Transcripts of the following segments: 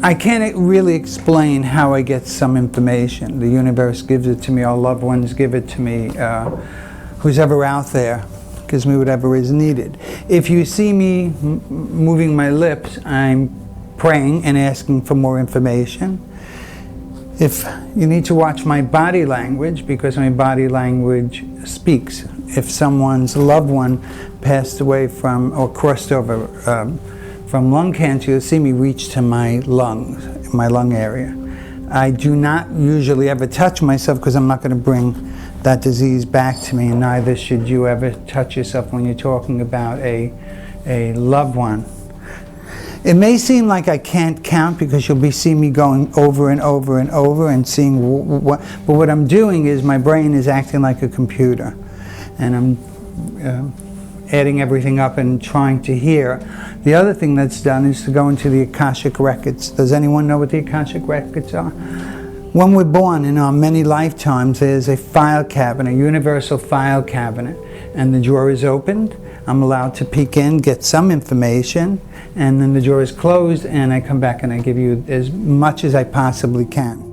I can't really explain how I get some information. The universe gives it to me, our loved ones give it to me, who's ever out there gives me whatever is needed. If you see me moving my lips, I'm praying and asking for more information. If you need to watch my body language, because my body language speaks. If someone's loved one passed away from, or crossed over from lung cancer, you'll see me reach to my lungs, my lung area. I do not usually ever touch myself because I'm not going to bring that disease back to me, and neither should you ever touch yourself when you're talking about a loved one. It may seem like I can't count because you'll be seeing me going over and over and over and seeing what, but what I'm doing is my brain is acting like a computer, and I'm adding everything up and trying to hear. The other thing that's done is to go into the Akashic Records. Does anyone know what the Akashic Records are? When we're born, in our many lifetimes, there's a file cabinet, a universal file cabinet, and the drawer is opened. I'm allowed to peek in, get some information, and then the drawer is closed, and I come back and I give you as much as I possibly can.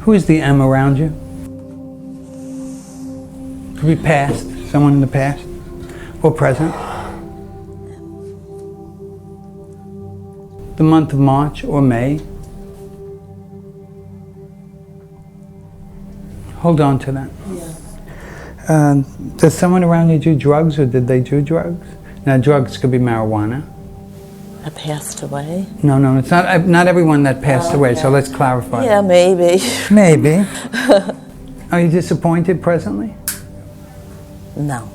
Who is the M around you? Could be past, someone in the past, or present. The month of March or May. Hold on to that. Yeah. Does someone around you do drugs, or did they do drugs? Now, drugs could be marijuana. I passed away? No, it's not everyone that passed away, so let's clarify. Yeah, maybe. Maybe. Are you disappointed presently? No.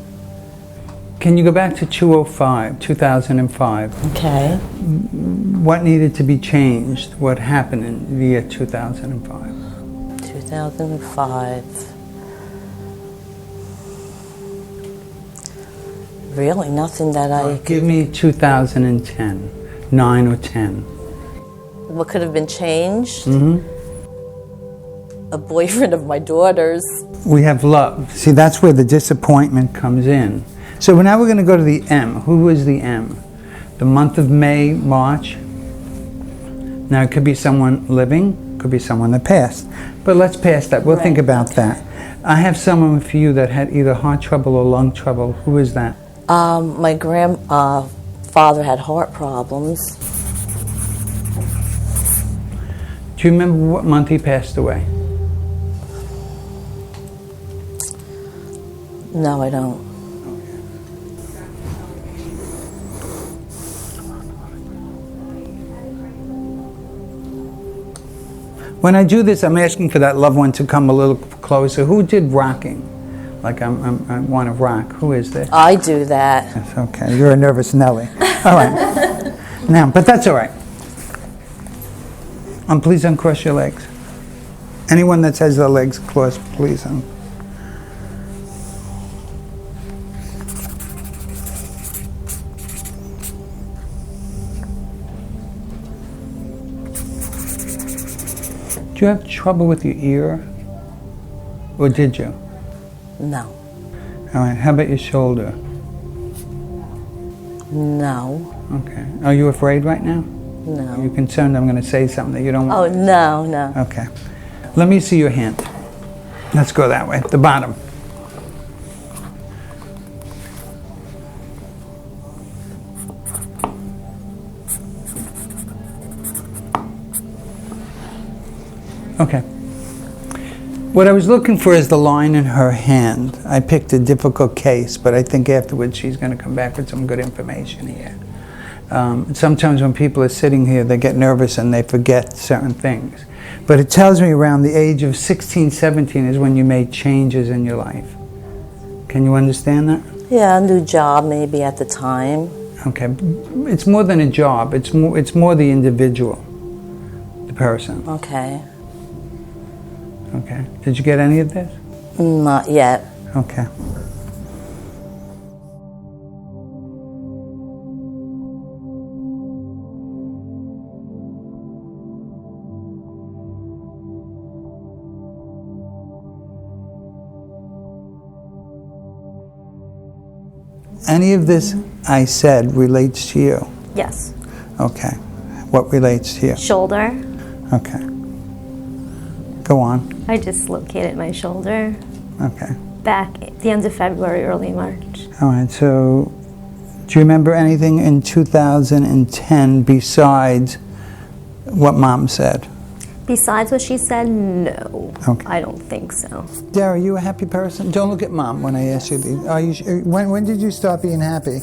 Can you go back to 2005? Okay. What needed to be changed? What happened in the year 2005? 2005. Really, nothing that I... Give me 2010, 9 or 10. What could have been changed? A boyfriend of my daughter's. We have love. See, that's where the disappointment comes in. So now we're going to go to the M. Who is the M? The month of May, March. Now it could be someone living, could be someone that passed. But let's pass that. We'll think about that. I have someone for you that had either heart trouble or lung trouble. Who is that? My grandfather had heart problems. Do you remember what month he passed away? No, I don't. When I do this, I'm asking for that loved one to come a little closer. Who did rocking? Like I want to rock. Who is this? I do that. That's okay. You're a nervous Nelly. All right. Now, but that's all right. Please uncross your legs. Anyone that has their legs crossed, please. Do you have trouble with your ear? Or did you? No. All right, how about your shoulder? No. Okay. Are you afraid right now? No. Are you concerned I'm going to say something that you don't want? Oh, no. Okay. Let me see your hand. Let's go that way, the bottom. Okay. What I was looking for is the line in her hand. I picked a difficult case, but I think afterwards she's going to come back with some good information here. Sometimes when people are sitting here, they get nervous and they forget certain things. But it tells me around the age of 16, 17 is when you made changes in your life. Can you understand that? Yeah, a new job maybe at the time. Okay. It's more than a job. It's more the individual, the person. Okay. Okay. Did you get any of this? Not yet. Okay. Any of this I said relates to you? Yes. Okay. What relates to you? Shoulder. Okay. Go on. I dislocated my shoulder Okay. back at the end of February, early March. All right. So, do you remember anything in 2010 besides what Mom said? Besides what she said, no. Okay. I don't think so. Dara, are you a happy person? Don't look at Mom when I ask you these. Are you? When did you start being happy?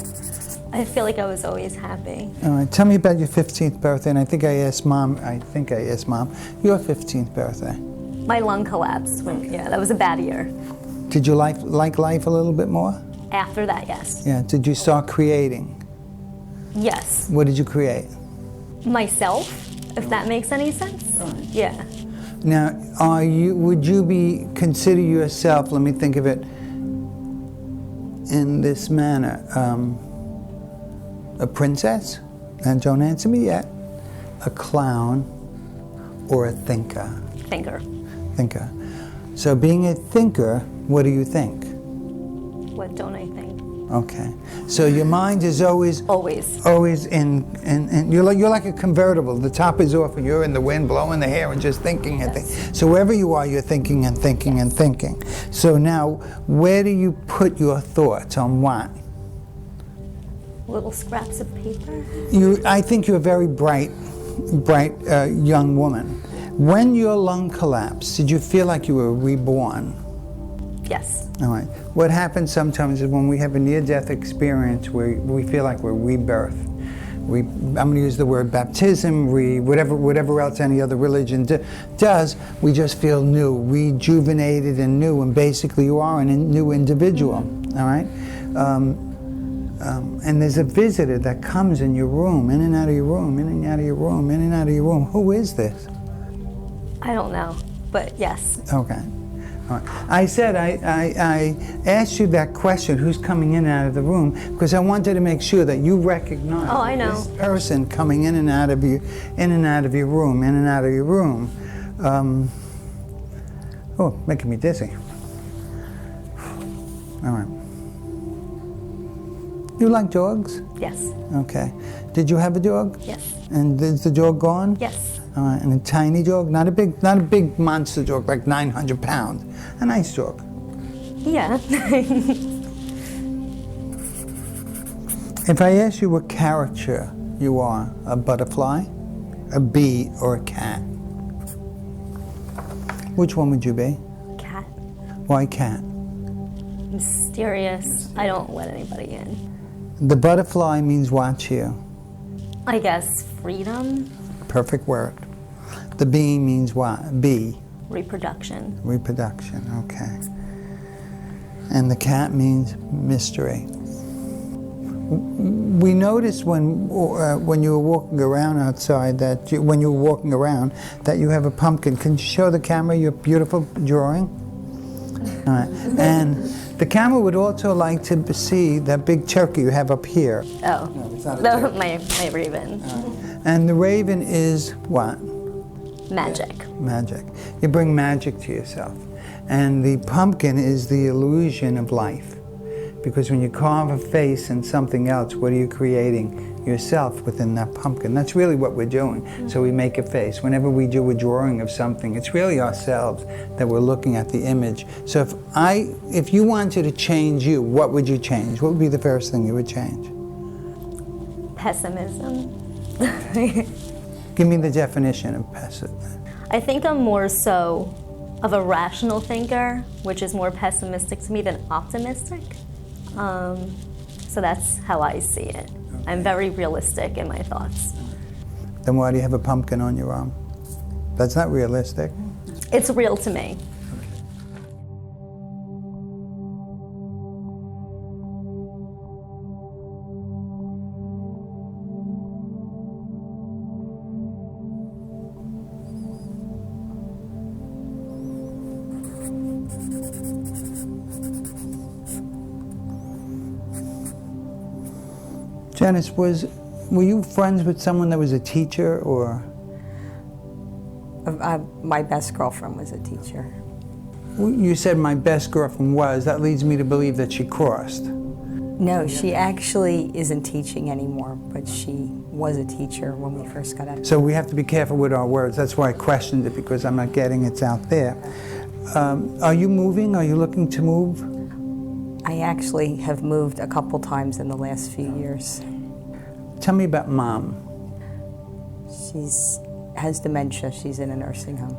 I feel like I was always happy. All right. Tell me about your 15th birthday. And I think I asked Mom. Your 15th birthday. My lung collapsed. That was a bad year. Did you like life a little bit more? After that, yes. Yeah. Did you start creating? Yes. What did you create? Myself, if that makes any sense. Yeah. Now, would you consider yourself, let me think of it in this manner, a princess? And don't answer me yet. A clown or a thinker? Thinker. Thinker. So being a thinker, what do you think? What don't I think? Okay. So your mind is always in you're like a convertible. The top is off and you're in the wind blowing the hair and just thinking and thinking. So wherever you are, you're thinking and thinking and thinking. So now, where do you put your thoughts on what? Little scraps of paper. I think you're a very bright young woman. When your lung collapsed, did you feel like you were reborn? Yes. All right. What happens sometimes is when we have a near-death experience where we feel like we're rebirth. I'm going to use the word baptism, whatever else any other religion does, we just feel new, rejuvenated and new, and basically you are a new individual, all right? And there's a visitor that comes in your room, in and out of your room, in and out of your room, in and out of your room. Who is this? I don't know, but yes. Okay. All right. I said I asked you that question, who's coming in and out of the room, because I wanted to make sure that you recognize this person coming in and out of you, in and out of your room, in and out of your room. Making me dizzy. All right. You like dogs? Yes. Okay. Did you have a dog? Yes. And is the dog gone? Yes. All right. And a tiny dog, not a big monster dog, like 900 pounds. A nice dog. Yeah. If I ask you what character you are, a butterfly, a bee, or a cat, which one would you be? Cat. Why cat? Mysterious. I don't let anybody in. The butterfly means what to you? I guess freedom. Perfect word. The bee means what? Bee. Reproduction. Reproduction, okay. And the cat means mystery. We noticed when you were walking around outside that when you were walking around that you have a pumpkin. Can you show the camera your beautiful drawing? All right. And the camera would also like to see that big turkey you have up here. Oh. No, it's not a No, turkey. my raven. And the raven is what? Magic. Magic. You bring magic to yourself. And the pumpkin is the illusion of life. Because when you carve a face in something else, what are you creating? Yourself within that pumpkin. That's really what we're doing. So we make a face. Whenever we do a drawing of something, it's really ourselves that we're looking at the image. So if you wanted to change you, what would you change? What would be the first thing you would change? Pessimism. Give me the definition of pessimism. I think I'm more so of a rational thinker, which is more pessimistic to me than optimistic. So that's how I see it. I'm very realistic in my thoughts. Then why do you have a pumpkin on your arm? That's not realistic. It's real to me. Janice, were you friends with someone that was a teacher, or? My best girlfriend was a teacher. You said my best girlfriend was. That leads me to believe that she crossed. No, she actually isn't teaching anymore, but she was a teacher when we first got out. So we have to be careful with our words. That's why I questioned it, because I'm not getting it's out there. Are you moving? Are you looking to move? I actually have moved a couple times in the last few years. Tell me about Mom. She has dementia. She's in a nursing home.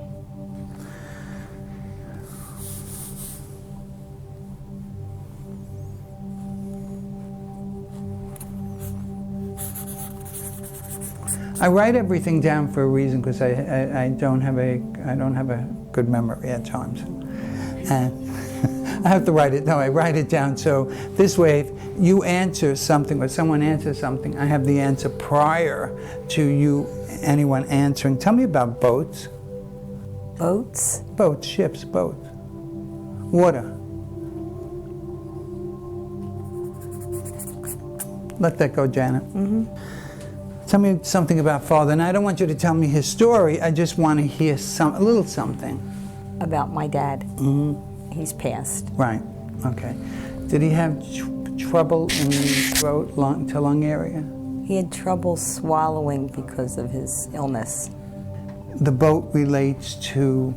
I write everything down for a reason, because I don't have a good memory at times, and I have to write it. No, I write it down, so this way, if you answer something or someone answers something, I have the answer prior to anyone answering. Tell me about boats. Boats? Boats, ships, boats. Water. Let that go, Janet. Mm-hmm. Tell me something about Father. And I don't want you to tell me his story. I just want to hear a little something. About my dad. Mm-hmm. He's passed. Right. Okay. Did he have trouble in the throat, lung area? He had trouble swallowing because of his illness. The boat relates to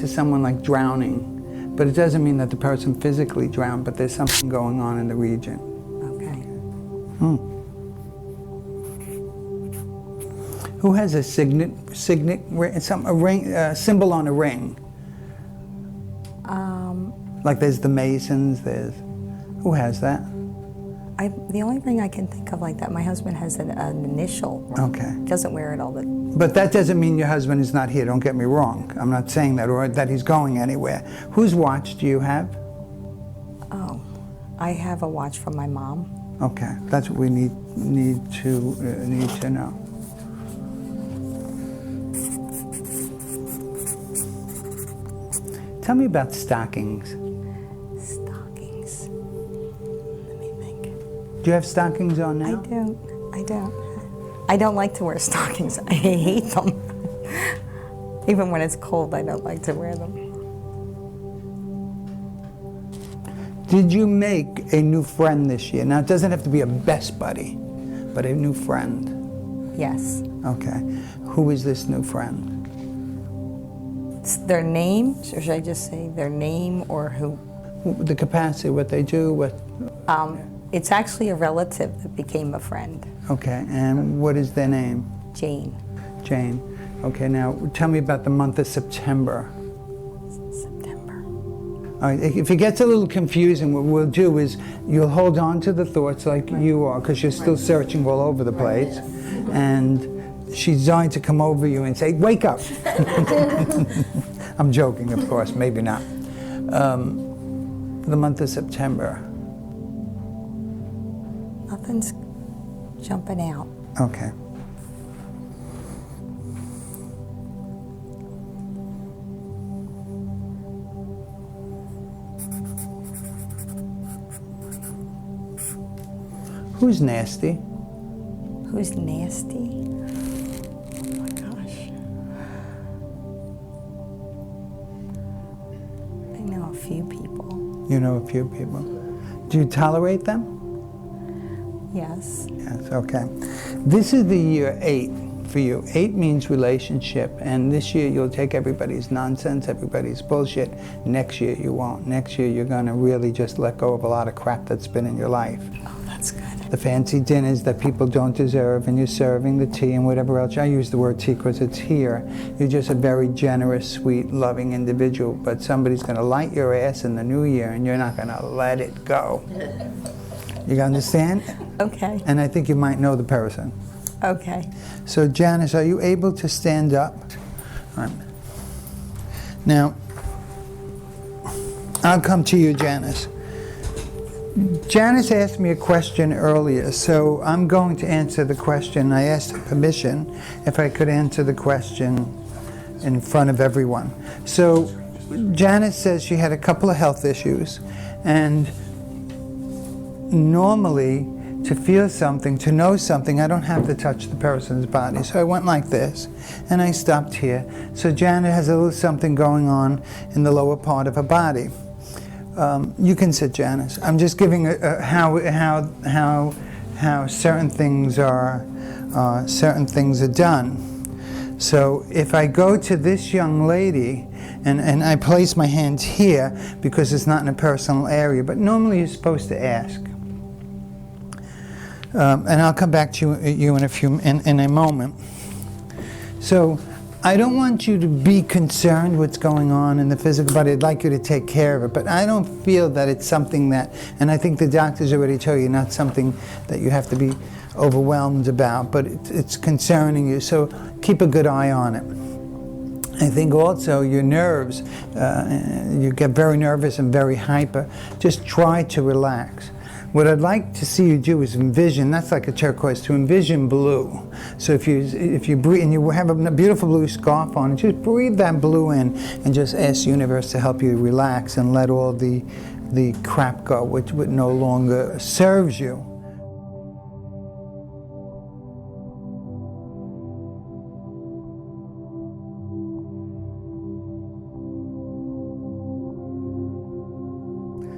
someone like drowning, but it doesn't mean that the person physically drowned, but there's something going on in the region. Okay. Who has a symbol on a ring? Like there's the Masons. Who has that? The only thing I can think of like that, my husband has an initial. Okay. Doesn't wear it all the. But that doesn't mean your husband is not here. Don't get me wrong. I'm not saying that, or that he's going anywhere. Whose watch do you have? Oh, I have a watch from my mom. Okay, that's what we need to know. Tell me about stockings. Stockings. Let me think. Do you have stockings on now? I don't. I don't like to wear stockings. I hate them. Even when it's cold, I don't like to wear them. Did you make a new friend this year? Now, it doesn't have to be a best buddy, but a new friend. Yes. Okay. Who is this new friend? It's their name, or should I just say their name or who? The capacity, what they do, what? It's actually a relative that became a friend. Okay, and what is their name? Jane. Jane. Okay, now tell me about the month of September. September. All right, if it gets a little confusing, what we'll do is you'll hold on to the thoughts like you are, because you're still searching all over the place, and she's going to come over you and say, "Wake up." I'm joking, of course, maybe not. The month of September. Nothing's jumping out. Okay. Who's nasty? Who's nasty? Oh my gosh. I know a few people. You know a few people. Do you tolerate them? Yes. Yes, okay. This is the year 8 for you. 8 means relationship, and this year you'll take everybody's nonsense, everybody's bullshit. Next year you won't. Next year you're going to really just let go of a lot of crap that's been in your life. Oh, that's good. The fancy dinners that people don't deserve, and you're serving the tea and whatever else. I use the word tea because it's here. You're just a very generous, sweet, loving individual, but somebody's going to light your ass in the new year, and you're not going to let it go. You understand? Okay. And I think you might know the person. Okay. So Janice, are you able to stand up? All right. Now, I'll come to you, Janice. Janice asked me a question earlier, so I'm going to answer the question. I asked her permission if I could answer the question in front of everyone. So Janice says she had a couple of health issues, and normally, to feel something, to know something, I don't have to touch the person's body. So I went like this, and I stopped here. So Janet has a little something going on in the lower part of her body. You can sit, Janice. I'm just giving how certain things are done. So if I go to this young lady, and I place my hands here because it's not in a personal area, but normally you're supposed to ask. And I'll come back to you in a moment. So I don't want you to be concerned what's going on in the physical body. I'd like you to take care of it, but I don't feel that it's something that, and I think the doctors already told you, not something that you have to be overwhelmed about, but it's concerning you, so keep a good eye on it. I think also your nerves, you get very nervous and very hyper. Just try to relax. What I'd like to see you do is envision, that's like a turquoise, to envision blue. So if you breathe, and you have a beautiful blue scarf on, just breathe that blue in and just ask the universe to help you relax and let all the crap go, which no longer serves you.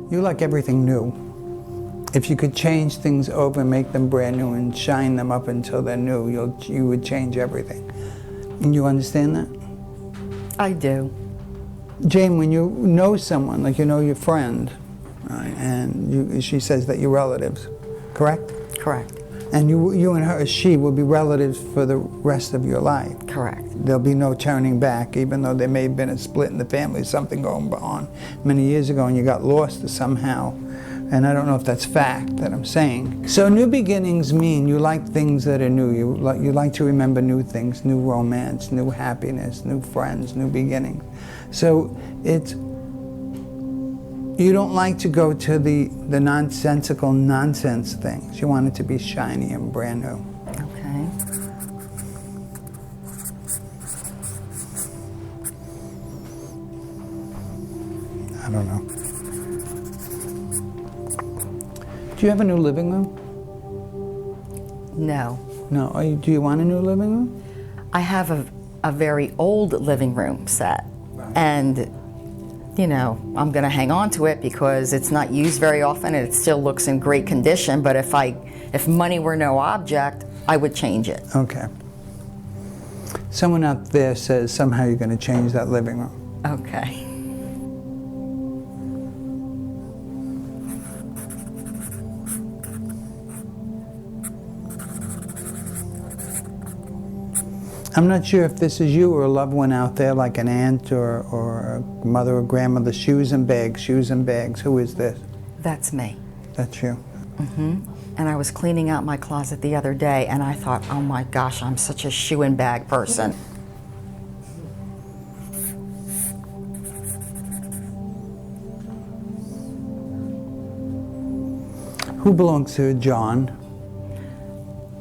You like everything new. If you could change things over and make them brand new and shine them up until they're new, you would change everything. And you understand that? I do. Jane, when you know someone, like you know your friend, right, and she says that you're relatives, correct? Correct. And you and her, she will be relatives for the rest of your life. Correct. There'll be no turning back, even though there may have been a split in the family, something going on many years ago and you got lost somehow. And I don't know if that's fact that I'm saying. So new beginnings mean you like things that are new. You like to remember new things, new romance, new happiness, new friends, new beginnings. So you don't like to go to the nonsensical nonsense things. You want it to be shiny and brand new. Okay. I don't know. Do you have a new living room? No. No. Do you want a new living room? I have a very old living room set. Right. And, you know, I'm going to hang on to it because it's not used very often and it still looks in great condition. But if money were no object, I would change it. Okay. Someone out there says somehow you're going to change that living room. Okay. I'm not sure if this is you or a loved one out there, like an aunt or a mother or grandmother. Shoes and bags, shoes and bags. Who is this? That's me. That's you. Mm-hmm. And I was cleaning out my closet the other day and I thought, oh my gosh, I'm such a shoe and bag person. Who belongs to John?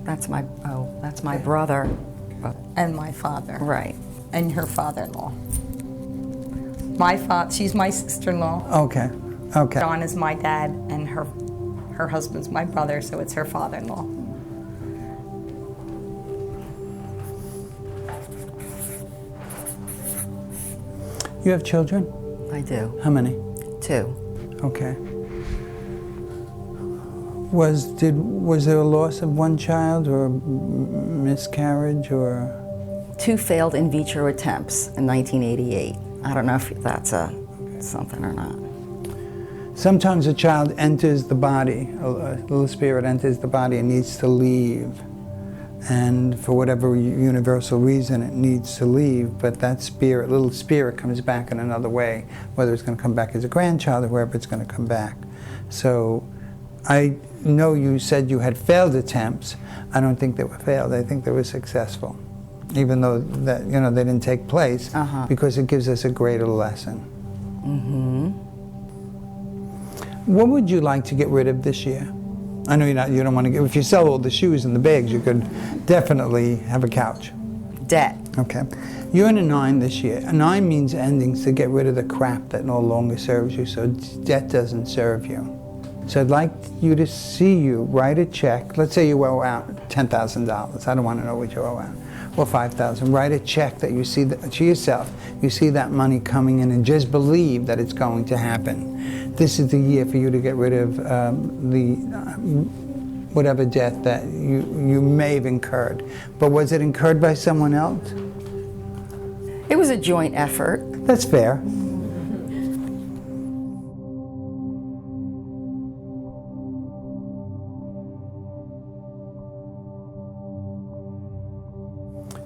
That's my brother. And my father. Right. And her father-in-law. She's my sister-in-law. Okay. Okay. John is my dad, and her husband's my brother, so it's her father-in-law. You have children? I do. How many? 2. Okay. Was there a loss of one child or miscarriage or? 2 failed in vitro attempts in 1988. I don't know if that's something or not. Sometimes a child enters the body, a little spirit enters the body and needs to leave. And for whatever universal reason, it needs to leave, but that spirit, little spirit, comes back in another way, whether it's going to come back as a grandchild or wherever it's going to come back. So I know you said you had failed attempts. I don't think they were failed. I think they were successful, even though that, you know, they didn't take place, because it gives us a greater lesson. Mm-hmm. What would you like to get rid of this year? I know you don't want to if you sell all the shoes and the bags, you could definitely have a couch. Debt. Okay. You're in a 9 this year. A 9 means endings, to get rid of the crap that no longer serves you, so debt doesn't serve you. So I'd like you to see you write a check. Let's say you owe out $10,000. I don't want to know what you owe out. Or $5,000. Write a check that you see to yourself. You see that money coming in, and just believe that it's going to happen. This is the year for you to get rid of whatever debt that you may have incurred. But was it incurred by someone else? It was a joint effort. That's fair.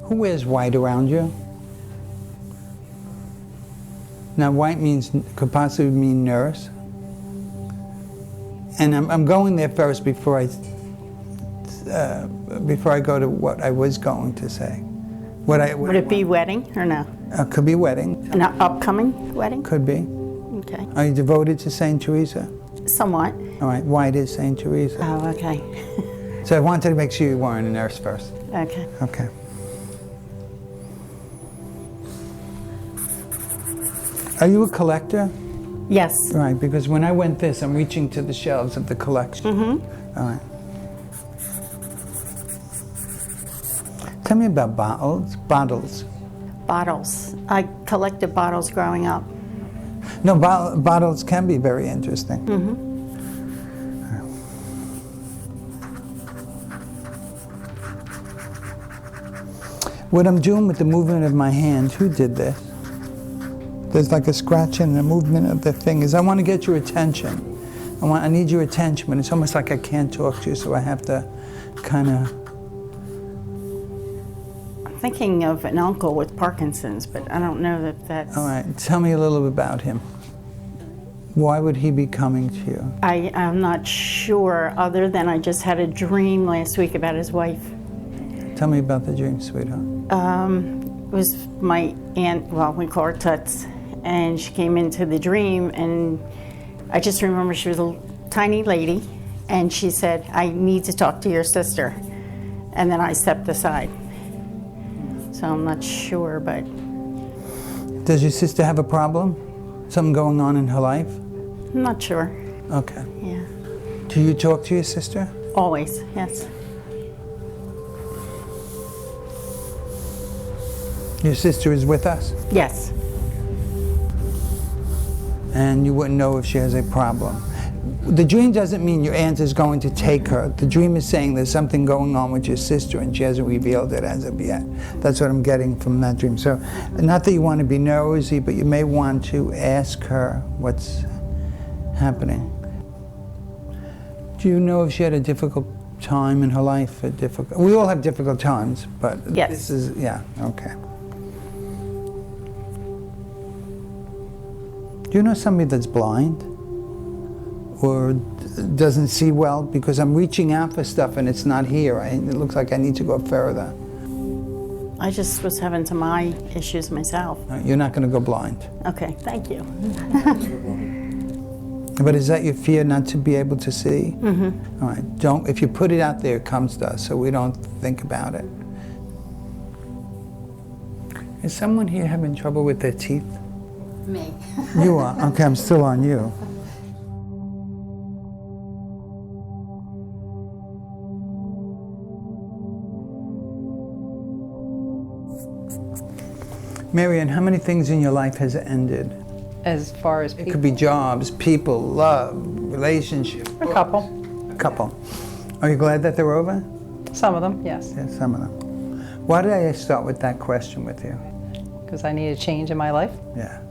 Who wears white around you? Now, white could possibly mean nurse. And I'm going there first before I go to what I was going to say. Would it be wedding or no? Could be wedding. An upcoming wedding? Could be. Okay. Are you devoted to Saint Teresa? Somewhat. All right, white is Saint Teresa. Oh, okay. So I wanted to make sure you weren't a nurse first. Okay. Okay. Are you a collector? Yes. Right, because when I went this, I'm reaching to the shelves of the collection. Mm-hmm. All right. Tell me about bottles. Bottles. I collected bottles growing up. No, bottles can be very interesting. Mm-hmm. What I'm doing with the movement of my hand, who did this? There's like a scratch and a movement of the fingers. I want to get your attention. I need your attention, but it's almost like I can't talk to you, so I have to kind of... I'm thinking of an uncle with Parkinson's, but I don't know that that's... All right, tell me a little bit about him. Why would he be coming to you? I'm not sure, other than I just had a dream last week about his wife. Tell me about the dream, sweetheart. It was my aunt, well, we call her Toots, and she came into the dream, and I just remember she was a tiny lady, and she said, I need to talk to your sister. And then I stepped aside. So I'm not sure, but... Does your sister have a problem? Something going on in her life? I'm not sure. Okay. Yeah. Do you talk to your sister? Always, yes. Your sister is with us? Yes. And you wouldn't know if she has a problem. The dream doesn't mean your aunt is going to take her. The dream is saying there's something going on with your sister and she hasn't revealed it as of yet. That's what I'm getting from that dream. So, not that you want to be nosy, but you may want to ask her what's happening. Do you know if she had a difficult time in her life? We all have difficult times, but yes. This is, yeah, okay. Do you know somebody that's blind? Or doesn't see well? Because I'm reaching out for stuff and it's not here. It looks like I need to go further. I just was having some eye issues myself. You're not going to go blind. Okay, thank you. But is that your fear, not to be able to see? Mm-hmm. All right, if you put it out there, it comes to us, so we don't think about it. Is someone here having trouble with their teeth? Me. You are? Okay, I'm still on you. Marianne, how many things in your life has ended? As far as It people, could be jobs, people, love, relationships. a couple. A couple. Are you glad that they're over? Some of them, yes, Yeah, some of them. Why did I start with that question with you? because I need a change in my life. Yeah.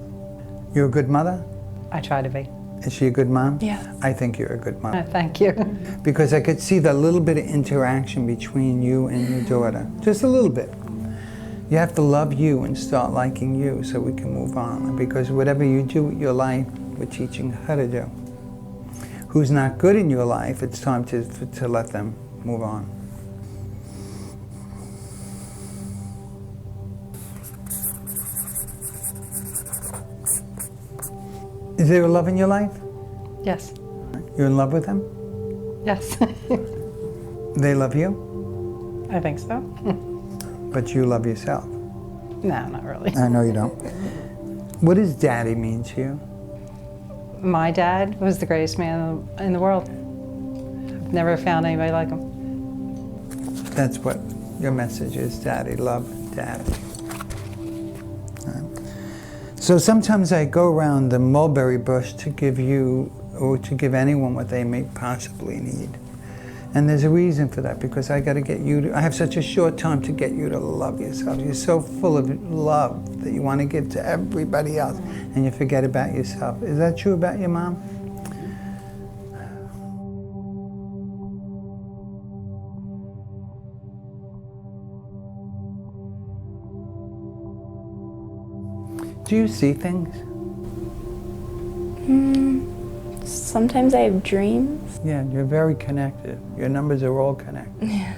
You're a good mother? I try to be. Is she a good mom? Yes. I think you're a good mom. Thank you. Because I could see the little bit of interaction between you and your daughter. Just a little bit. You have to love you and start liking you so we can move on. Because whatever you do with your life, we're teaching her to do. Who's not good in your life, it's time to let them move on. Is there a love in your life? Yes. You're in love with them? Yes. They love you? I think so. But you love yourself. No, not really. I know you don't. What does daddy mean to you? My dad was the greatest man in the world. I've never found anybody like him. That's what your message is, Daddy. Love, Daddy. So sometimes I go around the mulberry bush to give you, or to give anyone what they may possibly need. And there's a reason for that, because I got to get you to, I have such a short time to get you to love yourself. You're so full of love that you want to give to everybody else, and you forget about yourself. Is that true about your mom? Do you see things? Sometimes I have dreams. Yeah, you're very connected. Your numbers are all connected. Yeah.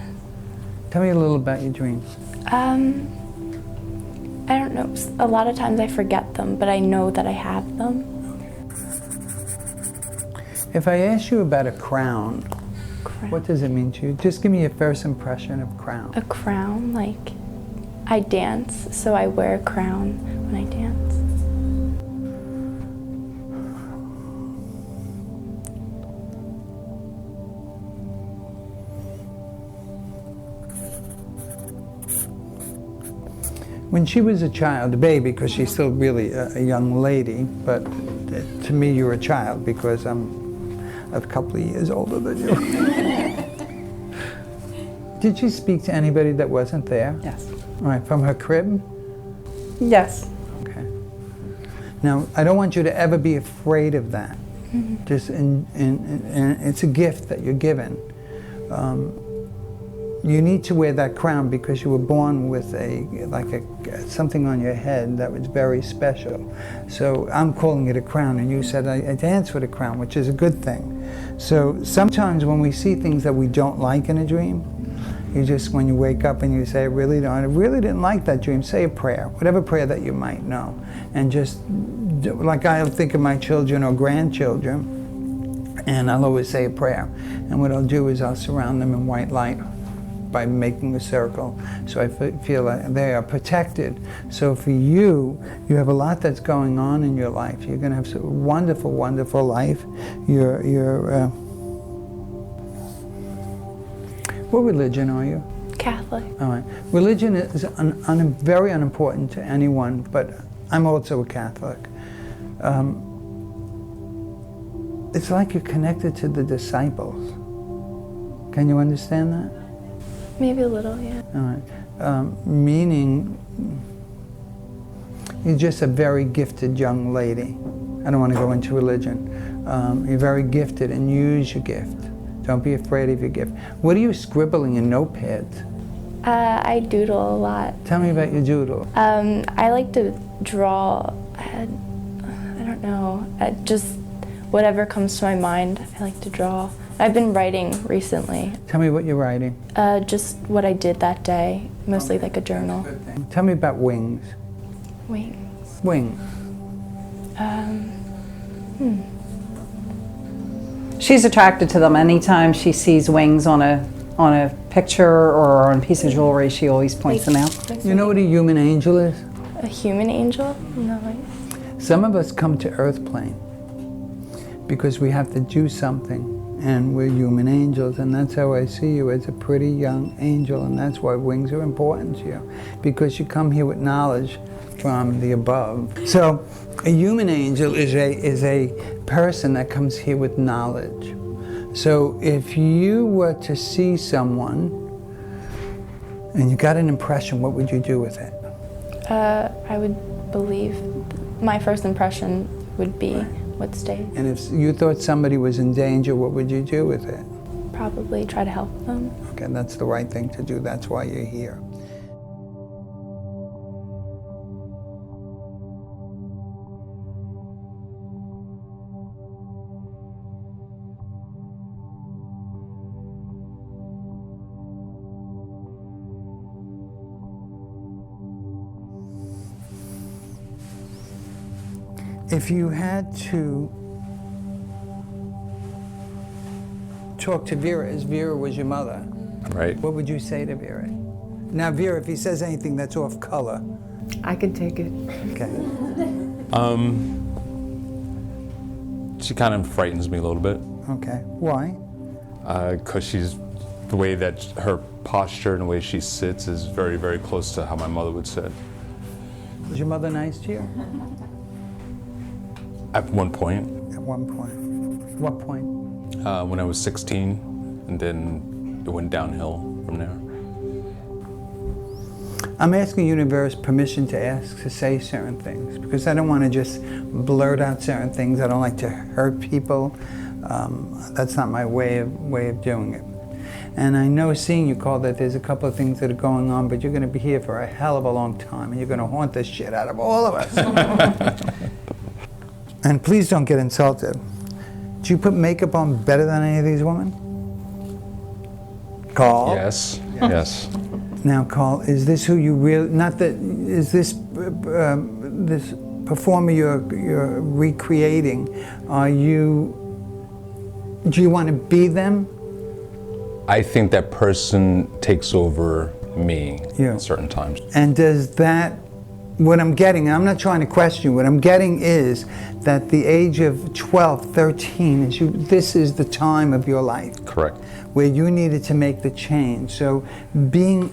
Tell me a little about your dreams. I don't know. A lot of times I forget them, but I know that I have them. If I ask you about a crown, Crown. what does it mean to you? Just give me your first impression of crown. A crown, like I dance, so I wear a crown when I dance. When she was a child, a baby, because she's still really a young lady, but to me you're a child because I'm a couple of years older than you. Did she speak to anybody that wasn't there? Yes. All right, from her crib? Yes. Okay. Now, I don't want you to ever be afraid of that. Mm-hmm. Just it's a gift that you're given. You need to wear that crown because you were born with something on your head that was very special. So I'm calling it a crown, and you said I dance with a crown, which is a good thing. So sometimes when we see things that we don't like in a dream, you just, when you wake up and you say, I really didn't like that dream, say a prayer, whatever prayer that you might know. And just, like I'll think of my children or grandchildren, and I'll always say a prayer. And what I'll do is I'll surround them in white light by making a circle, so I feel like they are protected. So for you, you have a lot that's going on in your life. You're going to have a wonderful, wonderful life. What religion are you? Catholic. All right. Religion is very unimportant to anyone, but I'm also a Catholic. It's like you're connected to the disciples. Can you understand that? Maybe a little, yeah. All right. Meaning, you're just a very gifted young lady. I don't want to go into religion. You're very gifted, and use your gift. Don't be afraid of your gift. What are you scribbling in notepads? I doodle a lot. Tell me about your doodle. I like to draw, I don't know, just whatever comes to my mind, I like to draw. I've been writing recently. Tell me what you're writing. Just what I did that day, mostly like a journal. Tell me about wings. Wings. Wings. She's attracted to them. Anytime she sees wings on a picture or on a piece of jewelry, she always points them out. You know what a human angel is? A human angel? No. Some of us come to Earth plane because we have to do something, and we're human angels, and that's how I see you, as a pretty young angel, and that's why wings are important to you, because you come here with knowledge from the above. So a human angel is a person that comes here with knowledge. So if you were to see someone and you got an impression, what would you do with it? I would believe my first impression would be what stayed. And if you thought somebody was in danger, what would you do with it? Probably try to help them. Okay, that's the right thing to do. That's why you're here. If you had to talk to Vera as Vera was your mother, Right. what would you say to Vera? Now, Vera, if he says anything that's off color, I can take it. okay. She kind of frightens me a little bit. Okay. Why? Because the way that her posture and the way she sits is very, very close to how my mother would sit. Was your mother nice to you? At one point. At one point. What point? When I was 16, and then it went downhill from there. I'm asking Universe permission to say certain things, because I don't want to just blurt out certain things. I don't like to hurt people. That's not my way of doing it. And I know, seeing you, Carl, that there's a couple of things that are going on, but you're going to be here for a hell of a long time, and you're going to haunt the shit out of all of us. And please don't get insulted. Do you put makeup on better than any of these women? Carl? Yes, yes. Now, Carl, is this who you really, not that, is this this performer you're recreating, do you want to be them? I think that person takes over me Yeah. at certain times. And does that, what I'm getting, and I'm not trying to question, what I'm getting is that the age of 12, 13, this is the time of your life. Correct. Where you needed to make the change. So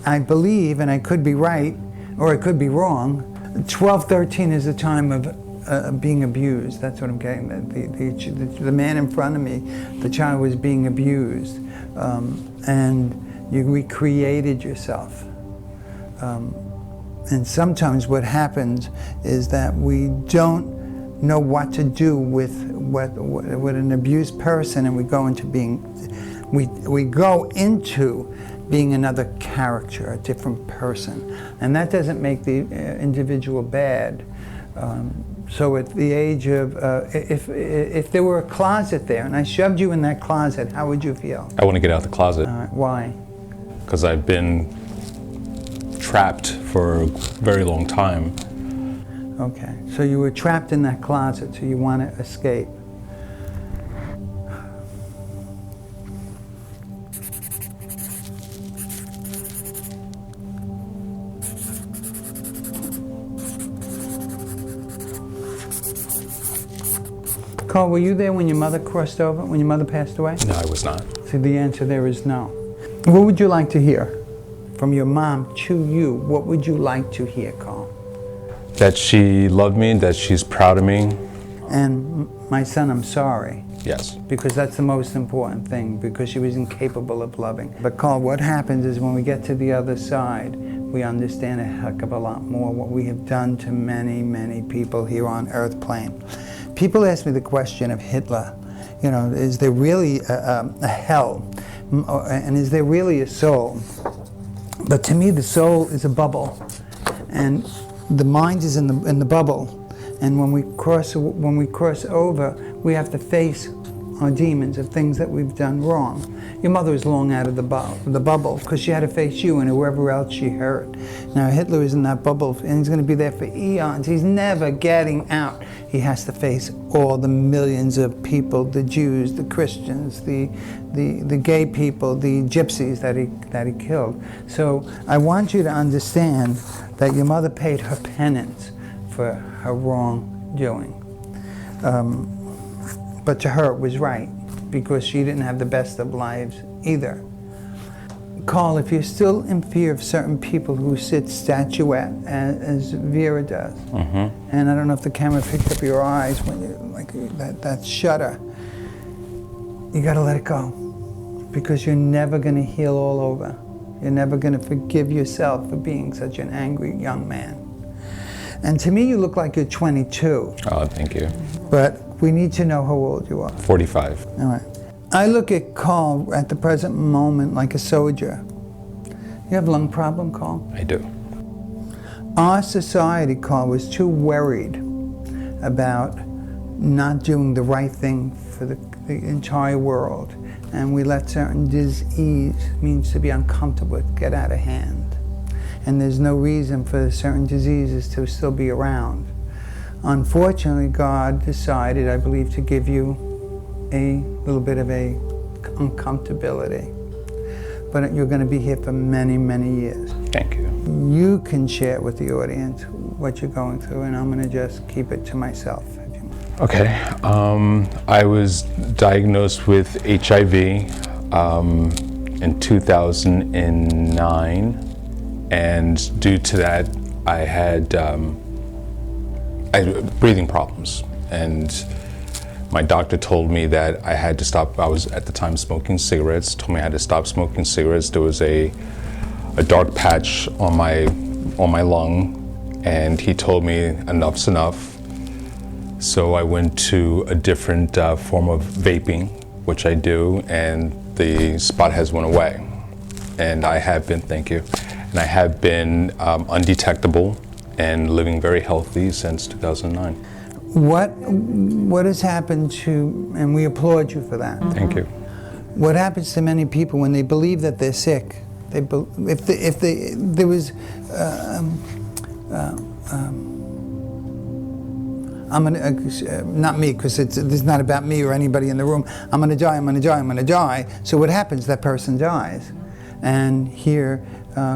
I believe, and I could be right, or I could be wrong, 12, 13 is the time of being abused. That's what I'm getting. The man in front of me, the child was being abused. And you recreated yourself. And sometimes what happens is that we don't know what to do with an abused person, and we go into being another character, a different person. And that doesn't make the individual bad. So at the age of, if there were a closet there and I shoved you in that closet, how would you feel? I want to get out of the closet. Why? Because I've been trapped for a very long time. Okay, so you were trapped in that closet, so you want to escape. Carl, were you there when your mother crossed over, when your mother passed away? No, I was not. So the answer there is no. What would you like to hear from your mom to you? What would you like to hear, Carl? That she loved me, that she's proud of me. And my son, I'm sorry. Yes. Because that's the most important thing, because she was incapable of loving. But Carl, what happens is when we get to the other side, we understand a heck of a lot more what we have done to many, many people here on Earth plane. People ask me the question of Hitler. You know, is there really a hell? And is there really a soul? But to me, the soul is a bubble, and the mind is in the bubble. And when we cross over, we have to face our demons of things that we've done wrong. Your mother was long out of the bubble because she had to face you and whoever else she hurt. Now Hitler is in that bubble, and he's going to be there for eons. He's never getting out. He has to face all the millions of people, the Jews, the Christians, the gay people, the gypsies that he killed. So I want you to understand that your mother paid her penance for her wrongdoing. But to her it was right, because she didn't have the best of lives either. Carl, if you're still in fear of certain people who sit statuette, as Vera does, and I don't know if the camera picked up your eyes when you, like that shudder, you gotta let it go, because you're never gonna heal all over. You're never gonna forgive yourself for being such an angry young man. And to me, you look like you're 22. Oh, thank you. But we need to know how old you are. 45. All right. I look at Carl at the present moment like a soldier. You have a lung problem, Carl? I do. Our society, Carl, was too worried about not doing the right thing for the entire world. And we let certain disease, means to be uncomfortable, get out of hand. And there's no reason for certain diseases to still be around. Unfortunately, God decided, I believe, to give you a little bit of a uncomfortability. But you're going to be here for many, many years. Thank you. You can share with the audience what you're going through, and I'm going to just keep it to myself. Okay. I was diagnosed with HIV in 2009, and due to that, I had breathing problems, and my doctor told me that I had to stop. I was at the time smoking cigarettes. Told me I had to stop smoking cigarettes. There was a dark patch on my lung, and he told me enough's enough. So I went to a different form of vaping, which I do, and the spot has went away. And I have been, thank you, and I have been undetectable and living very healthy since 2009. What has happened to, and we applaud you for that. Thank you. What happens to many people when they believe that they're sick? There was, I'm gonna, not me, because this is not about me or anybody in the room. I'm gonna die, I'm gonna die, I'm gonna die. So what happens? That person dies. And here,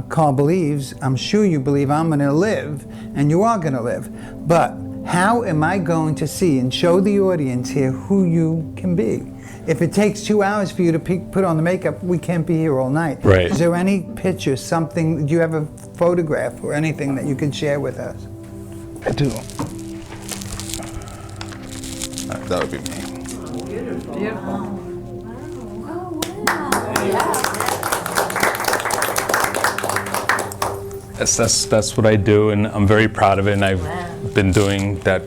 Carl believes, I'm sure you believe I'm gonna live, and you are gonna live. But how am I going to see and show the audience here who you can be? If it takes 2 hours for you to put on the makeup, we can't be here all night. Right. Is there any picture, something, do you have a photograph or anything that you can share with us? I do. That would be me. That's what I do, and I'm very proud of it, and I've been doing that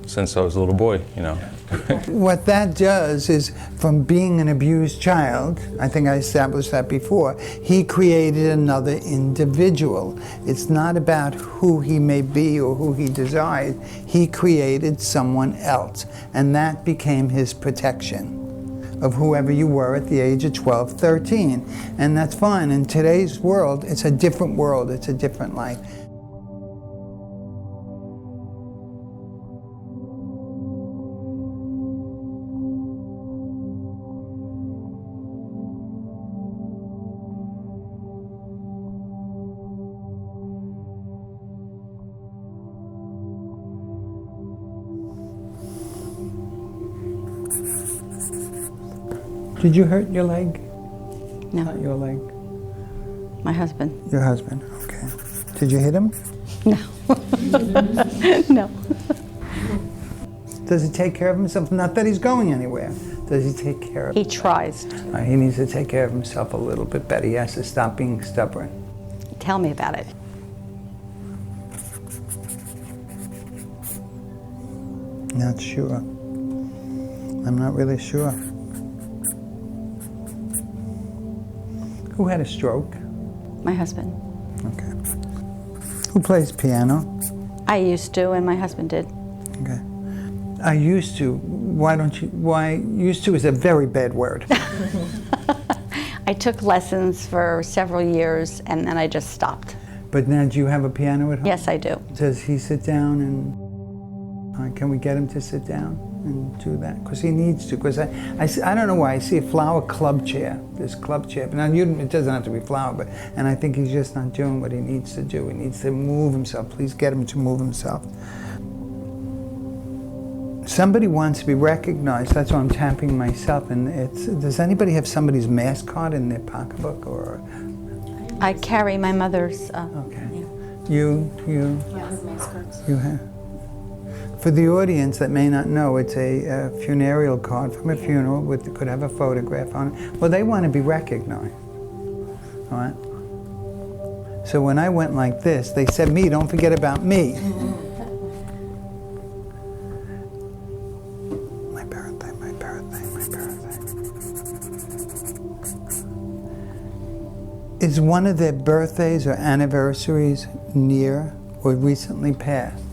since I was a little boy, you know. What that does is, from being an abused child, I think I established that before, he created another individual. It's not about who he may be or who he desired. He created someone else, and that became his protection of whoever you were at the age of 12, 13. And that's fine. In today's world, it's a different world. It's a different life. Did you hurt your leg? No. Not your leg. My husband. Your husband, okay. Did you hit him? No. No. Does he take care of himself? Not that he's going anywhere. Does he take care of He tries. He needs to take care of himself a little bit better. He has to stop being stubborn. Tell me about it. Not sure. I'm not really sure. Who had a stroke? My husband. Okay. Who plays piano? I used to, and my husband did. Okay. I used to. Why used to is a very bad word. I took lessons for several years, and then I just stopped. But now, do you have a piano at home? Yes, I do. Does he sit down and, can we get him to sit down and do that? Because he needs to, because I don't know why, I see a flower club chair, this club chair. Now, it doesn't have to be flower, and I think he's just not doing what he needs to do. He needs to move himself. Please get him to move himself. Somebody wants to be recognized. That's why I'm tapping myself. And does anybody have somebody's mask card in their pocketbook, or? I carry my mother's. Okay. You have. For the audience that may not know, it's a funereal card from a funeral could have a photograph on it. Well, they want to be recognized. All right. So when I went like this, they said, "Me, don't forget about me." My birthday. Is one of their birthdays or anniversaries near or recently passed?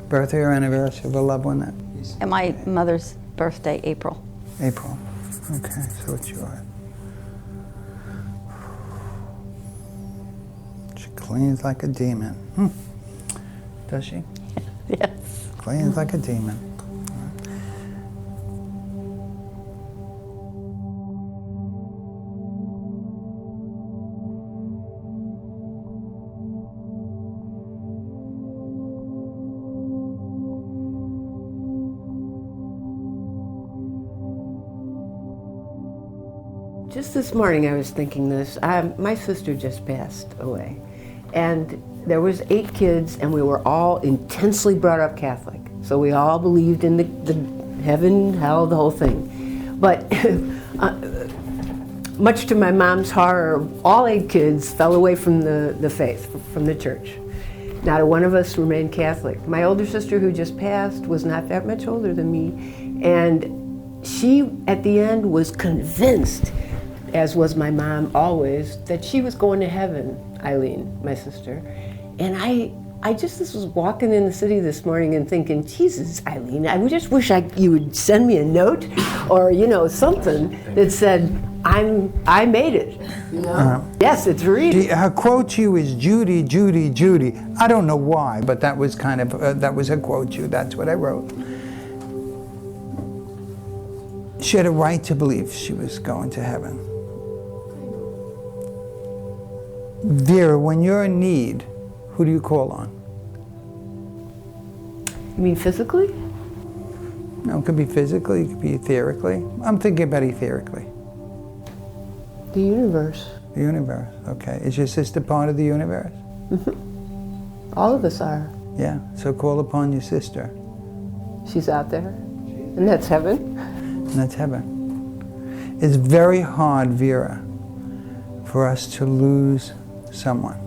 Birthday or anniversary of a loved one that? And my mother's birthday, April. April. Okay, so it's yours. She cleans like a demon. Does she? Yes. Cleans like a demon. Just this morning I was thinking this. My sister just passed away. And there was 8 kids and we were all intensely brought up Catholic. So we all believed in the heaven, hell, the whole thing. But much to my mom's horror, all 8 kids fell away from the faith, from the church. Not a one of us remained Catholic. My older sister, who just passed, was not that much older than me. And she, at the end, was convinced, as was my mom always, that she was going to heaven, Eileen, my sister. And I just was walking in the city this morning and thinking, Jesus, Eileen, I just wish you would send me a note or, something that said, I made it. Yes, it's real. Her quote to you is Judy, Judy, Judy. I don't know why, but that was kind of, that was her quote to you. That's what I wrote. She had a right to believe she was going to heaven. Vera, when you're in need, who do you call on? You mean physically? No, it could be physically, it could be etherically. I'm thinking about etherically. The universe. The universe, okay. Is your sister part of the universe? Mm-hmm. All of us are. Yeah, so call upon your sister. She's out there, and that's heaven. And that's heaven. It's very hard, Vera, for us to lose someone.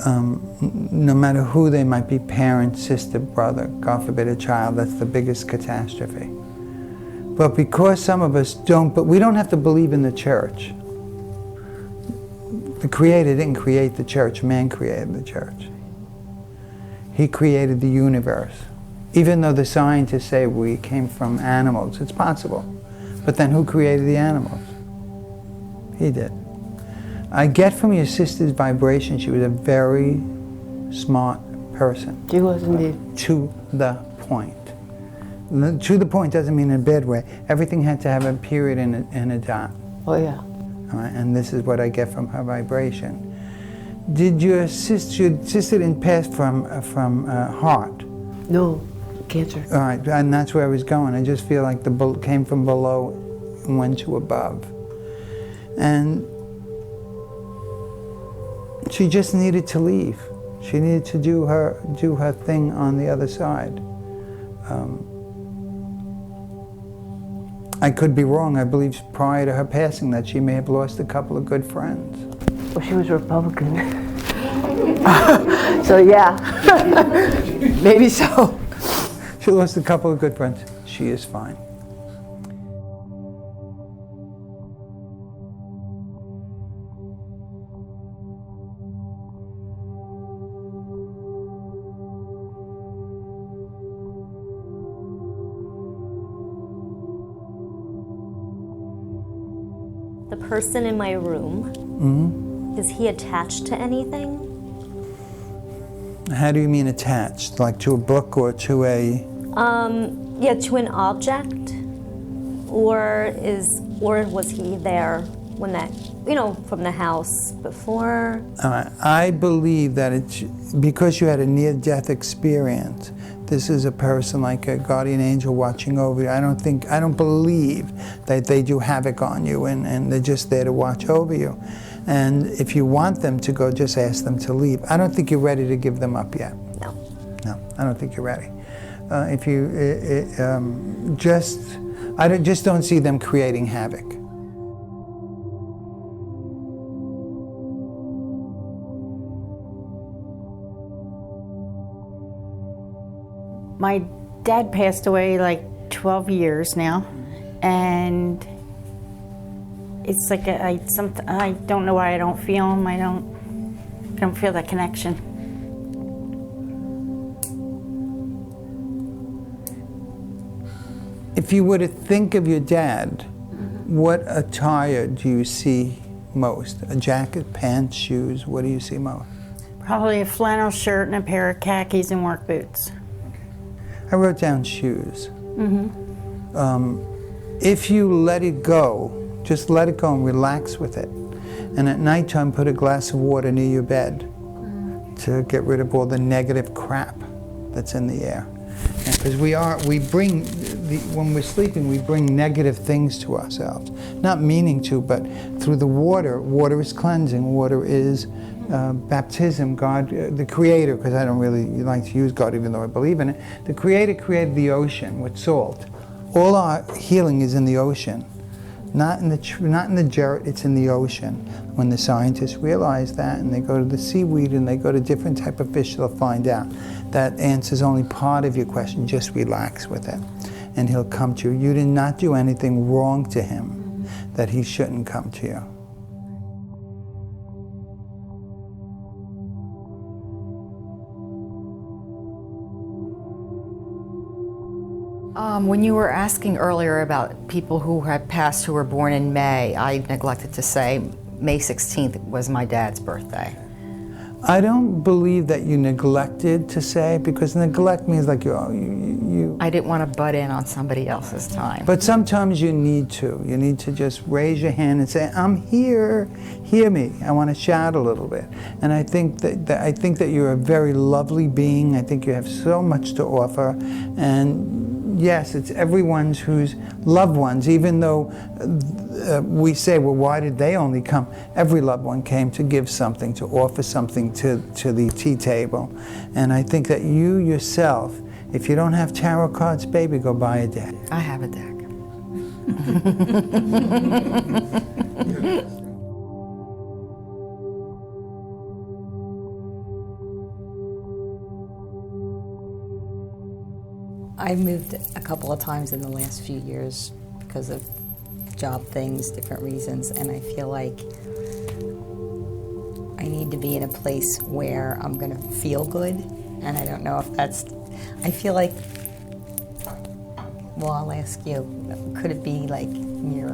No matter who they might be, parent, sister, brother, God forbid a child, that's the biggest catastrophe. But because some of us don't, but we don't have to believe in the church. The Creator didn't create the church, man created the church. He created the universe. Even though the scientists say we came from animals, it's possible. But then who created the animals? He did. I get from your sister's vibration, she was a very smart person. She was indeed. To the point. To the point doesn't mean in a bad way. Everything had to have a period and a dot. Oh yeah. All right, and this is what I get from her vibration. Did your sister didn't pass from heart? No, cancer. All right, and that's where I was going. I just feel like the came from below and went to above. And she just needed to leave. She needed to do her thing on the other side. I could be wrong. I believe prior to her passing that she may have lost a couple of good friends. Well, she was Republican. So yeah, maybe so. She lost a couple of good friends. She is fine. The person in my room, is he attached to anything? How do you mean attached? Like to a book or to a... Yeah, to an object? Or was he there when that, from the house before? I believe that it's because you had a near-death experience. This is a person like a guardian angel watching over you. I don't believe that they do havoc on you and they're just there to watch over you. And if you want them to go, just ask them to leave. I don't think you're ready to give them up yet. No. No, I don't think you're ready. I just don't see them creating havoc. My dad passed away like 12 years now, and it's like I don't know why I don't feel him. I don't feel that connection. If you were to think of your dad, what attire do you see most? A jacket, pants, shoes? What do you see most? Probably a flannel shirt and a pair of khakis and work boots. I wrote down shoes. If you let it go, just let it go and relax with it. And at nighttime, put a glass of water near your bed to get rid of all the negative crap that's in the air. Because we bring when we're sleeping, we bring negative things to ourselves. Not meaning to, but through the water. Water is cleansing. Water is baptism. God, the Creator, because I don't really like to use God even though I believe in it, the Creator created the ocean with salt. All our healing is in the ocean. Not in the dirt, it's in the ocean. When the scientists realize that, and they go to the seaweed and they go to different type of fish, they'll find out that answers only part of your question. Just relax with it, and he'll come to you. You did not do anything wrong to him that he shouldn't come to you. When you were asking earlier about people who had passed who were born in May, I neglected to say May 16th was my dad's birthday. I don't believe that you neglected to say, because neglect means like you. I didn't want to butt in on somebody else's time. But sometimes you need to. You need to just raise your hand and say, "I'm here. Hear me." I want to shout a little bit. And I think that you're a very lovely being. I think you have so much to offer. And yes, it's everyone's whose loved ones, even though we say, well, why did they only come? Every loved one came to give something, to offer something to the tea table. And I think that you yourself, if you don't have tarot cards, baby, go buy a deck. I have a deck. I've moved a couple of times in the last few years because of job things, different reasons, and I feel like I need to be in a place where I'm going to feel good, and I don't know if that's, I feel like, well, I'll ask you, could it be like near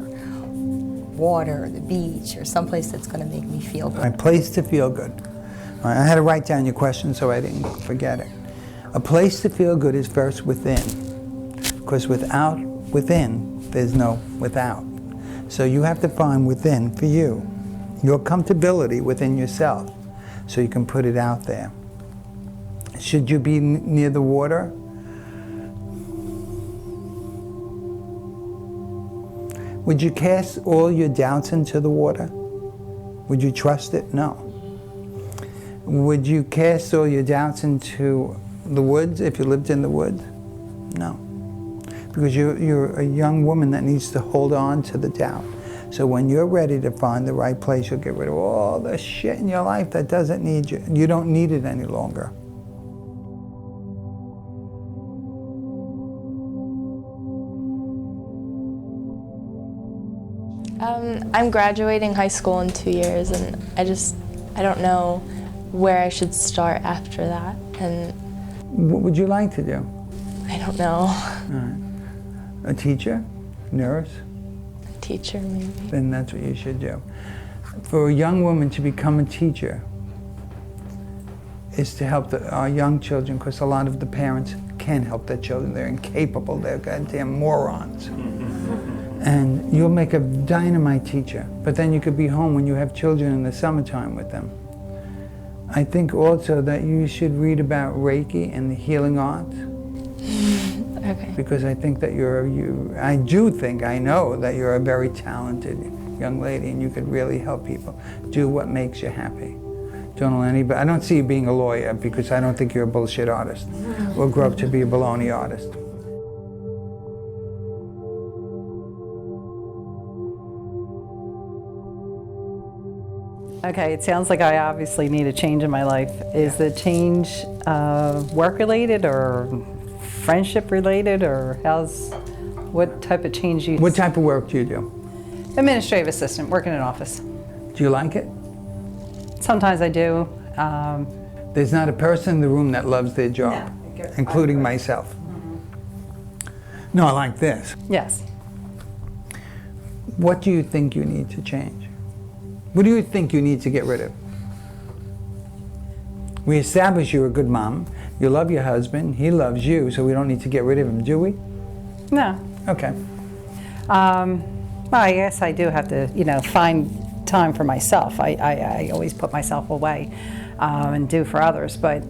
water or the beach or someplace that's going to make me feel good? A place to feel good. All right, I had to write down your question so I didn't forget it. A place to feel good is first within, because within, there's no without. So you have to find within for you, your comfortability within yourself, so you can put it out there. Should you be near the water? Would you cast all your doubts into the water? Would you trust it? No. Would you cast all your doubts into the woods if you lived in the woods? No. Because you're a young woman that needs to hold on to the doubt. So when you're ready to find the right place, you'll get rid of all the shit in your life that doesn't need you. You don't need it any longer. I'm graduating high school in 2 years, and I don't know where I should start after that. And what would you like to do? I don't know. All right. A teacher? Nurse? A teacher, maybe. Then that's what you should do. For a young woman to become a teacher is to help our young children, because a lot of the parents can't help their children. They're incapable. They're goddamn morons. And you'll make a dynamite teacher, but then you could be home when you have children in the summertime with them. I think also that you should read about Reiki and the healing arts. Okay. Because I think that I know that you're a very talented young lady, and you could really help people. Do what makes you happy. Don't let anybody, I don't see you being a lawyer, because I don't think you're a bullshit artist, or grow up to be a baloney artist. Okay, it sounds like I obviously need a change in my life. Is the change work-related or friendship-related, or what type of change do you... What type of work do you do? Administrative assistant, work in an office. Do you like it? Sometimes I do. There's not a person in the room that loves their job, including myself. No, I like this. Yes. What do you think you need to change? What do you think you need to get rid of? We established you're a good mom. You love your husband. He loves you, so we don't need to get rid of him, do we? No. Okay. Well, I guess I do have to, find time for myself. I always put myself away and do for others, but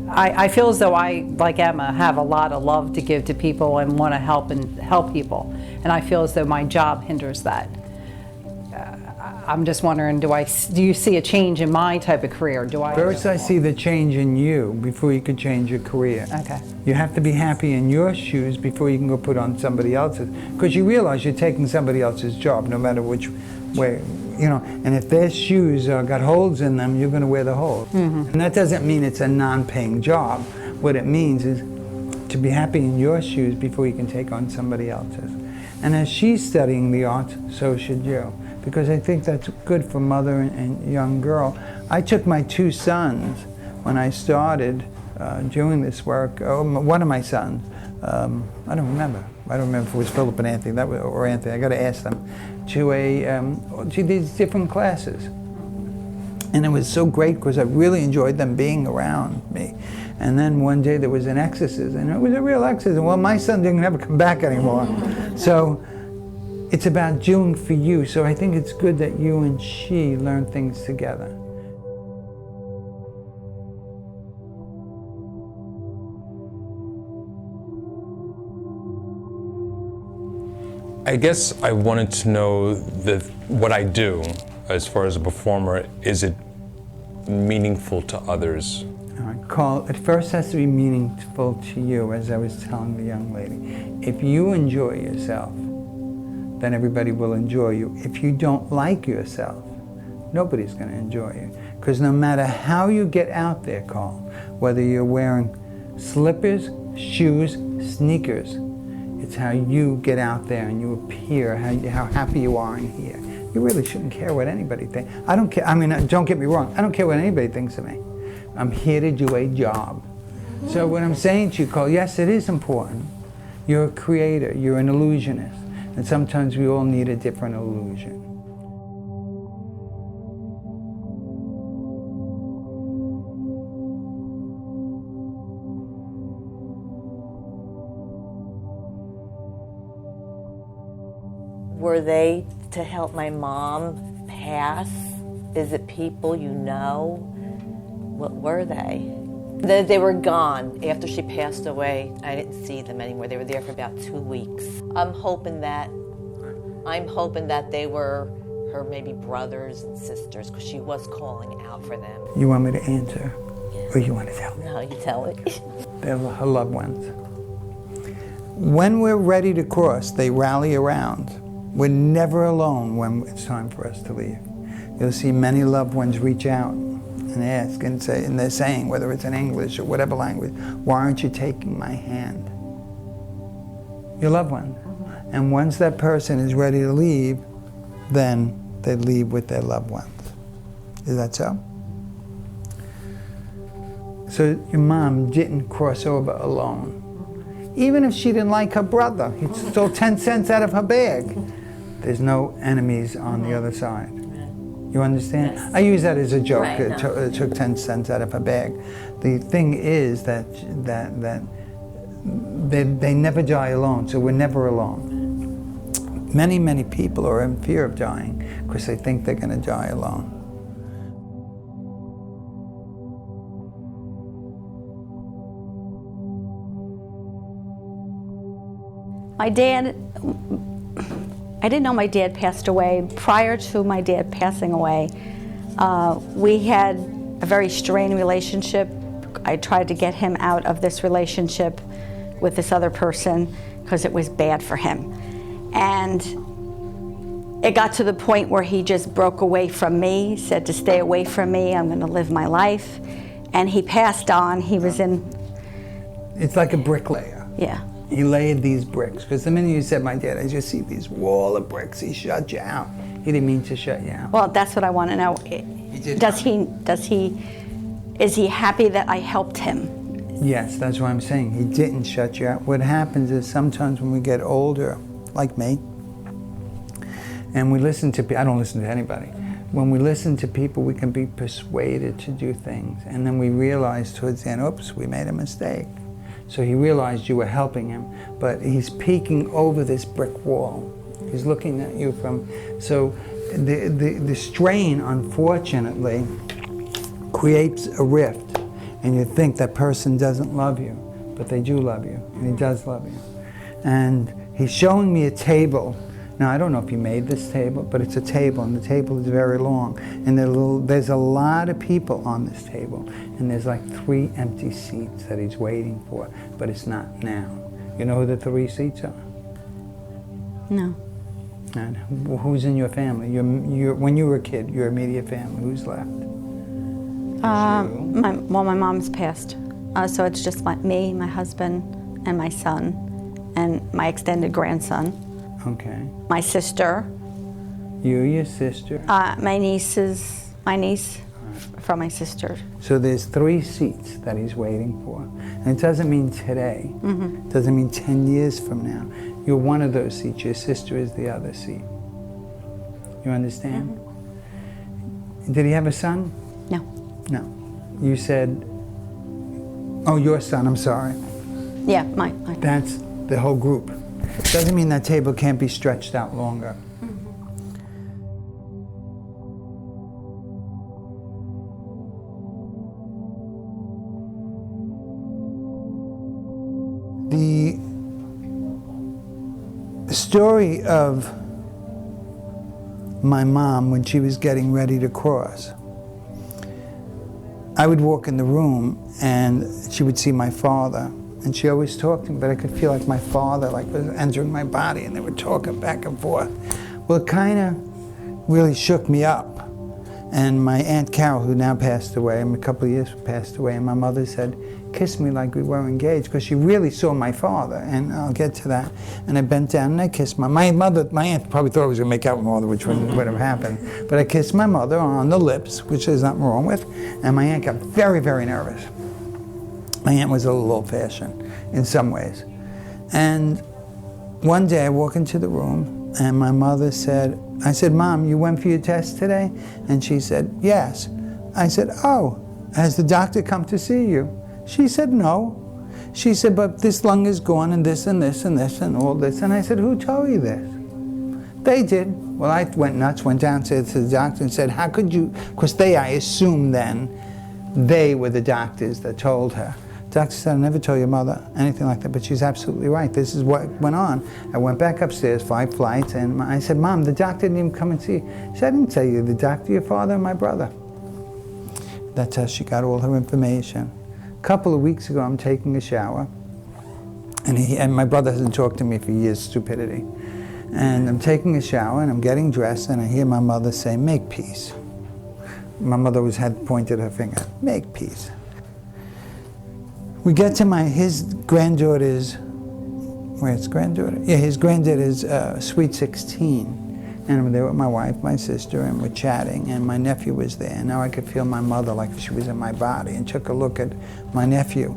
I feel as though I, like Emma, have a lot of love to give to people and want to help people. And I feel as though my job hinders that. I'm just wondering, do you see a change in my type of career? First, I see the change in you before you could change your career. Okay. You have to be happy in your shoes before you can go put on somebody else's. Because you realize you're taking somebody else's job, no matter which way, you know. And if their shoes got holes in them, you're going to wear the holes. And that doesn't mean it's a non-paying job. What it means is to be happy in your shoes before you can take on somebody else's. And as she's studying the arts, so should you. Because I think that's good for mother and young girl. I took my 2 sons when I started doing this work. One of my sons, I don't remember. I don't remember if it was Philip and Anthony, or Anthony. I got to ask them to these different classes, and it was so great because I really enjoyed them being around me. And then one day there was an exorcism, and it was a real exorcism. Well, my son didn't ever come back anymore, so. It's about doing for you, so I think it's good that you and she learn things together. I guess I wanted to know that what I do as far as a performer, is it meaningful to others? All right, Carl, it first has to be meaningful to you, as I was telling the young lady. If you enjoy yourself, then everybody will enjoy you. If you don't like yourself, nobody's going to enjoy you. Because no matter how you get out there, Carl, whether you're wearing slippers, shoes, sneakers, it's how you get out there and you appear, how happy you are in here. You really shouldn't care what anybody thinks. I don't care, I mean, don't get me wrong, I don't care what anybody thinks of me. I'm here to do a job. So what I'm saying to you, Carl, yes, it is important. You're a creator, you're an illusionist. And sometimes we all need a different illusion. Were they to help my mom pass? Is it people you know? What were they? They were gone. After she passed away, I didn't see them anymore. They were there for about 2 weeks. I'm hoping that they were her maybe brothers and sisters, because she was calling out for them. You want me to answer, or you want to tell me? No, you tell it. They're her loved ones. When we're ready to cross, they rally around. We're never alone when it's time for us to leave. You'll see many loved ones reach out and ask and say, and they're saying, whether it's in English or whatever language, why aren't you taking my hand? Your loved one. And once that person is ready to leave, then they leave with their loved ones. Is that so? So your mom didn't cross over alone. Even if she didn't like her brother, he stole 10 cents out of her bag. There's no enemies on the other side. You understand? Yes. I use that as a joke. Right, it took 10 cents out of her bag. The thing is that they never die alone, so we're never alone. Many, many people are in fear of dying because they think they're going to die alone. My dad, I didn't know my dad passed away. Prior to my dad passing away, we had a very strained relationship. I tried to get him out of this relationship with this other person because it was bad for him. And it got to the point where he just broke away from me, said to stay away from me, I'm going to live my life. And he passed on. He was in... It's like a bricklayer. Yeah. He laid these bricks, because the minute you said, my dad, I just see these wall of bricks, he shut you out. He didn't mean to shut you out. Well, that's what I want to know. Is he happy that I helped him? Yes, that's what I'm saying. He didn't shut you out. What happens is sometimes when we get older, like me, and we listen to people, I don't listen to anybody. When we listen to people, we can be persuaded to do things. And then we realize towards the end, oops, we made a mistake. So he realized you were helping him, but he's peeking over this brick wall. He's looking at you from, so the strain, unfortunately, creates a rift. and you think that person doesn't love you, but they do love you, and he does love you. And he's showing me a table. Now, I don't know if he made this table, but it's a table, and the table is very long. And there's a lot of people on this table, and there's like 3 empty seats that he's waiting for, but it's not now. You know who the 3 seats are? No. And who's in your family? When you were a kid, your immediate family, who's left? My mom's passed. So it's just me, my husband, and my son, and my extended grandson. Okay. My sister. You, your sister? My niece from my sister. So there's 3 seats that he's waiting for. And it doesn't mean today. It doesn't mean 10 years from now. You're one of those seats. Your sister is the other seat. You understand? Did he have a son? No. No. You said, oh, your son, I'm sorry. Yeah, my. That's the whole group. Doesn't mean that table can't be stretched out longer. The story of my mom when she was getting ready to cross, I would walk in the room and she would see my father, and she always talked to me, but I could feel like my father was entering my body, and they were talking back and forth. Well, it kind of really shook me up. And my Aunt Carol, who now passed away, a couple of years passed away, and my mother said, kiss me like we were engaged, because she really saw my father, and I'll get to that. And I bent down and I kissed my aunt probably thought I was going to make out with my mother, which wouldn't have happened. But I kissed my mother on the lips, which there's nothing wrong with, and my aunt got very, very nervous. My aunt was a little old-fashioned in some ways. And one day I walk into the room, and my mother said, I said, Mom, you went for your test today? And she said, yes. I said, oh, has the doctor come to see you? She said, no. She said, but this lung is gone, and this, and this, and this, and all this. And I said, who told you this? They did. Well, I went nuts, went downstairs to the doctor and said, how could you, because I assumed then, they were the doctors that told her. The doctor said, I never told your mother anything like that, but she's absolutely right. This is what went on. I went back upstairs, 5 flights, and I said, Mom, the doctor didn't even come and see you. She said, I didn't tell you the doctor, your father and my brother. That's how she got all her information. A couple of weeks ago, I'm taking a shower, and my brother hasn't talked to me for years, stupidity. And I'm taking a shower, and I'm getting dressed, and I hear my mother say, make peace. My mother always had pointed her finger, make peace. We get to his granddaughter's, his granddaughter's sweet 16. And I'm there with my wife, my sister, and we're chatting, and my nephew was there. And now I could feel my mother like she was in my body, and took a look at my nephew.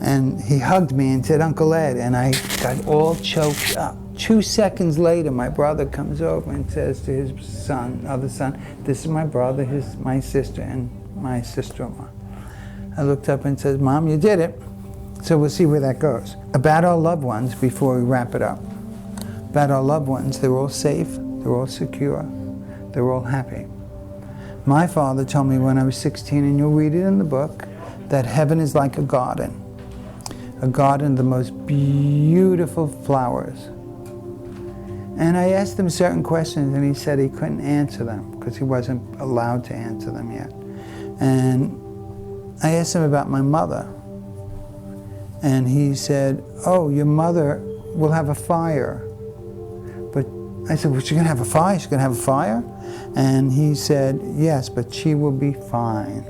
And he hugged me and said, Uncle Ed, and I got all choked up. 2 seconds later, my brother comes over and says to his other son, this is my brother, my sister, and my sister-in-law. I looked up and said, Mom, you did it. So we'll see where that goes. About our loved ones, before we wrap it up. About our loved ones, they're all safe, they're all secure, they're all happy. My father told me when I was 16, and you'll read it in the book, that heaven is like a garden of the most beautiful flowers. And I asked him certain questions, and he said he couldn't answer them because he wasn't allowed to answer them yet. And I asked him about my mother, and he said, oh, your mother will have a fire. But I said, well, she's going to have a fire? She's going to have a fire? And he said, yes, but she will be fine.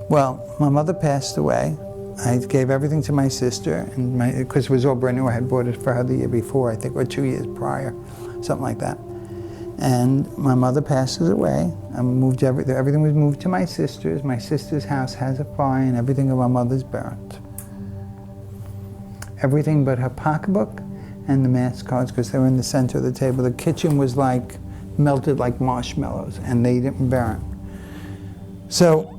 Well, my mother passed away. I gave everything to my sister, and because it was all brand new. I had bought it for her the year before, I think, or 2 years prior, something like that. And my mother passes away. I moved everything was moved to my sister's. My sister's house has a fire, and everything of my mother's burnt. Everything but her pocketbook and the mass cards, because they were in the center of the table. The kitchen was like melted like marshmallows, and they didn't burn. So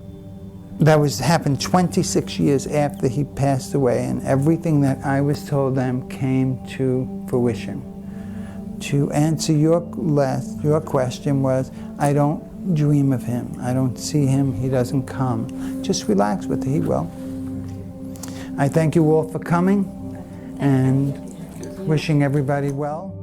that happened 26 years after he passed away, and everything that I was told them came to fruition. To answer your question was, I don't dream of him. I don't see him. He doesn't come. Just relax with it. He will. I thank you all for coming and wishing everybody well.